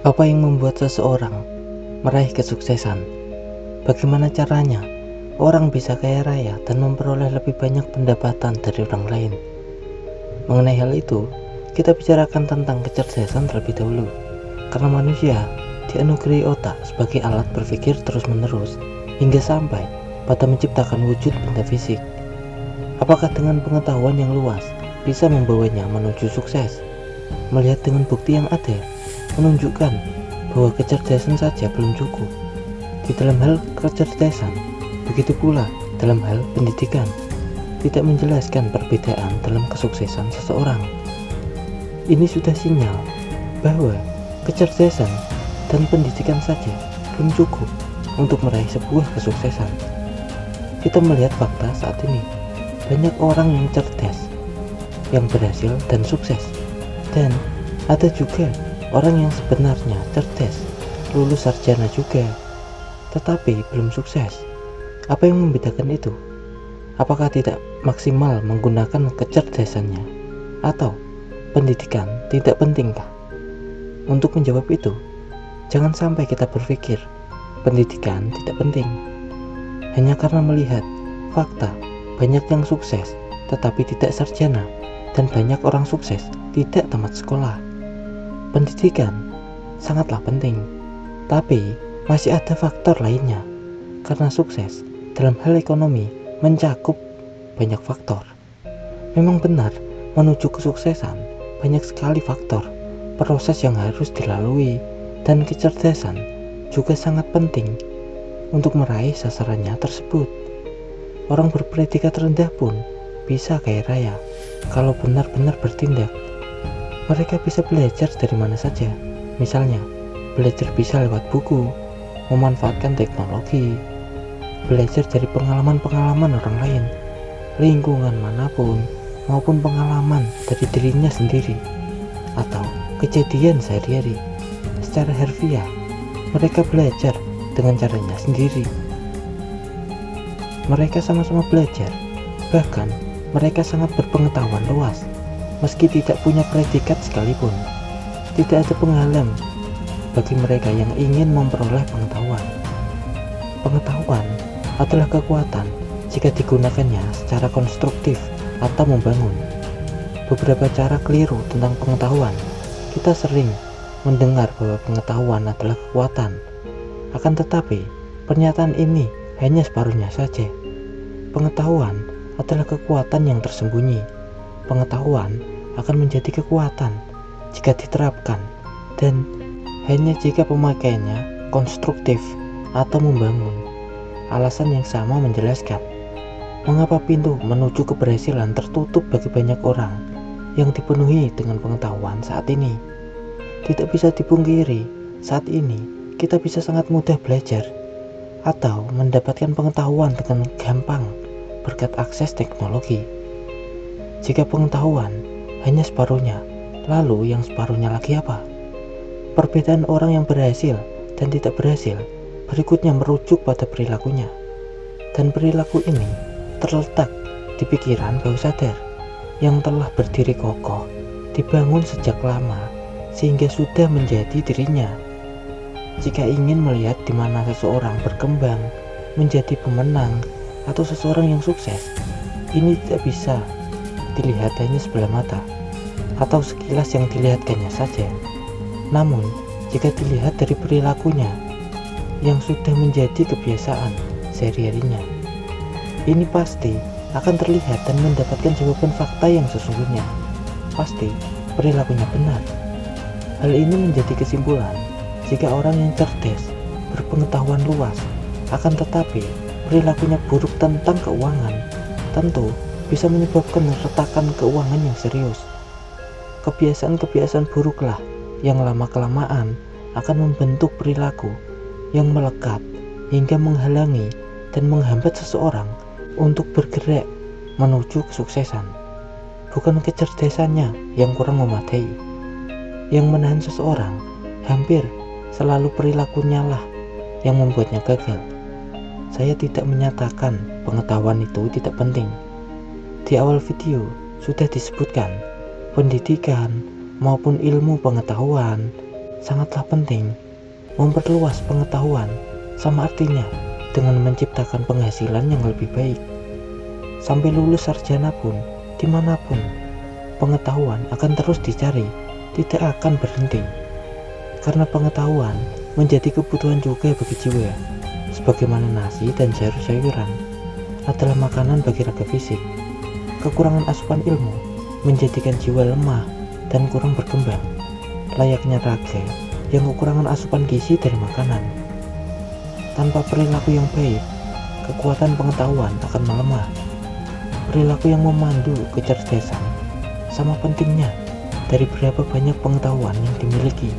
Apa yang membuat seseorang meraih kesuksesan? Bagaimana caranya orang bisa kaya raya dan memperoleh lebih banyak pendapatan dari orang lain? Mengenai hal itu, kita bicarakan tentang kecerdasan terlebih dahulu. Karena manusia dianugerahi otak sebagai alat berpikir terus-menerus hingga sampai pada menciptakan wujud benda fisik. Apakah dengan pengetahuan yang luas bisa membawanya menuju sukses? Melihat dengan bukti yang ada, menunjukkan bahwa kecerdasan saja belum cukup. Di dalam hal kecerdasan, begitu pula dalam hal pendidikan, tidak menjelaskan perbedaan dalam kesuksesan seseorang. Ini sudah sinyal bahwa kecerdasan dan pendidikan saja belum cukup untuk meraih sebuah kesuksesan. Kita melihat fakta saat ini, banyak orang yang cerdas, yang berhasil dan sukses, dan ada juga orang yang sebenarnya cerdas, lulus sarjana juga, tetapi belum sukses. Apa yang membedakan itu? Apakah tidak maksimal menggunakan kecerdasannya? Atau pendidikan tidak pentingkah? Untuk menjawab itu, jangan sampai kita berpikir pendidikan tidak penting hanya karena melihat fakta banyak yang sukses tetapi tidak sarjana, dan banyak orang sukses tidak tamat sekolah. Pendidikan sangatlah penting, tapi masih ada faktor lainnya, karena sukses dalam hal ekonomi mencakup banyak faktor. Memang benar, menuju kesuksesan banyak sekali faktor, proses yang harus dilalui, dan kecerdasan juga sangat penting untuk meraih sasarannya tersebut. Orang berpredikat rendah pun bisa kaya raya kalau benar-benar bertindak. Mereka bisa belajar dari mana saja, misalnya belajar bisa lewat buku, memanfaatkan teknologi, belajar dari pengalaman-pengalaman orang lain, lingkungan manapun, maupun pengalaman dari dirinya sendiri, atau kejadian sehari-hari. Secara harfiah, mereka belajar dengan caranya sendiri. Mereka sama-sama belajar, bahkan mereka sangat berpengetahuan luas. Meski tidak punya predikat sekalipun, tidak ada penghalang bagi mereka yang ingin memperoleh pengetahuan. Pengetahuan adalah kekuatan jika digunakannya secara konstruktif atau membangun. Beberapa cara keliru tentang pengetahuan. Kita sering mendengar bahwa pengetahuan adalah kekuatan. Akan tetapi, pernyataan ini hanya separuhnya saja. Pengetahuan adalah kekuatan yang tersembunyi. Pengetahuan akan menjadi kekuatan jika diterapkan, dan hanya jika pemakaiannya konstruktif atau membangun. Alasan yang sama menjelaskan mengapa pintu menuju keberhasilan tertutup bagi banyak orang yang dipenuhi dengan pengetahuan saat ini. Tidak bisa dipungkiri, saat ini kita bisa sangat mudah belajar atau mendapatkan pengetahuan dengan gampang berkat akses teknologi. Jika pengetahuan hanya separuhnya, lalu yang separuhnya lagi apa? Perbedaan orang yang berhasil dan tidak berhasil berikutnya merujuk pada perilakunya, dan perilaku ini terletak di pikiran bawah sadar yang telah berdiri kokoh, dibangun sejak lama sehingga sudah menjadi dirinya. Jika ingin melihat di mana seseorang berkembang menjadi pemenang atau seseorang yang sukses, ini tidak bisa dilihat hanya sebelah mata atau sekilas yang dilihatkannya saja. Namun, jika dilihat dari perilakunya yang sudah menjadi kebiasaan sehari-harinya, ini pasti akan terlihat dan mendapatkan jawaban fakta yang sesungguhnya. Pasti perilakunya benar. Hal ini menjadi kesimpulan jika orang yang cerdas, berpengetahuan luas, akan tetapi perilakunya buruk tentang keuangan, tentu bisa menyebabkan retakan keuangan yang serius. Kebiasaan-kebiasaan buruklah yang lama-kelamaan akan membentuk perilaku yang melekat hingga menghalangi dan menghambat seseorang untuk bergerak menuju kesuksesan. Bukan kecerdasannya yang kurang memadai yang menahan seseorang, hampir selalu perilakunya lah yang membuatnya gagal. Saya tidak menyatakan pengetahuan itu tidak penting. Di awal video sudah disebutkan, pendidikan maupun ilmu pengetahuan sangatlah penting. Memperluas pengetahuan sama artinya dengan menciptakan penghasilan yang lebih baik. Sampai lulus sarjana pun, dimanapun, pengetahuan akan terus dicari, tidak akan berhenti. Karena pengetahuan menjadi kebutuhan juga bagi jiwa, sebagaimana nasi dan sayur-sayuran adalah makanan bagi raga fisik. Kekurangan asupan ilmu menjadikan jiwa lemah dan kurang berkembang, layaknya raga yang kekurangan asupan gizi dari makanan. Tanpa perilaku yang baik, kekuatan pengetahuan akan melemah. Perilaku yang memandu kecerdasan sama pentingnya dari berapa banyak pengetahuan yang dimiliki.